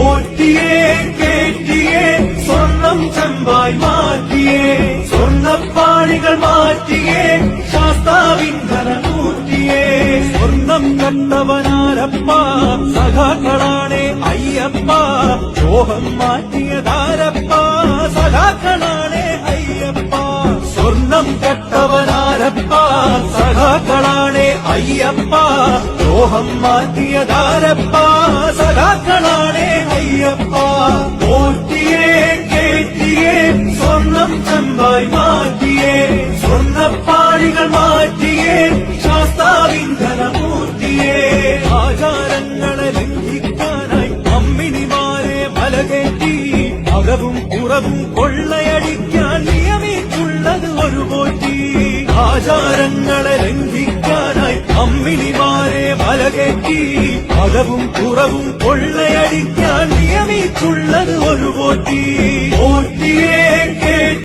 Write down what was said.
പോറ്റിയേ കേറ്റിയേ സ്വർണം ചെമ്പായി മാറ്റിയേ സ്വർണ്ണപ്പാണികൾ മാറ്റിയേ ശാസ്താവിൻ ധനമൂറ്റിയേ സ്വർണം കണ്ടവനാരപ്പ സഖാക്കളാണേ അയ്യപ്പ ലോഹം മാറ്റിയതാരപ്പ സഖാക്കളാണേ അയ്യപ്പ സ്വർണം കെട്ടവനാരപ്പ സഖാക്കളാണേ അയ്യപ്പ ലോഹം മാറ്റിയതാരപ്പ സഖാക്കളാണേ അയ്യപ്പ പോറ്റിയേ കേറ്റിയേ സ്വർണം ചെമ്പായി മാറ്റിയേ സ്വർണ്ണപ്പാണികൾ മാറ്റിയേ ശാസ്താവിൻ ധനമൂർത്തിയേ ആചാരങ്ങളെ ലംഘിക്കാനായി അമ്മിനിമാരെ മലകേറ്റി അകവും പുറവും കൊള്ളയടിക്കാൻ നിയമിച്ചുള്ളത് ഒരു പോറ്റി ആചാരങ്ങളെ ലംഘിക്കാനായി അമ്മിനിമാരെ മലകേറ്റി അകവും പുറവും കൊള്ളയടിക്കാൻ നിയമിച്ചുള്ളത് ഒരു പോറ്റി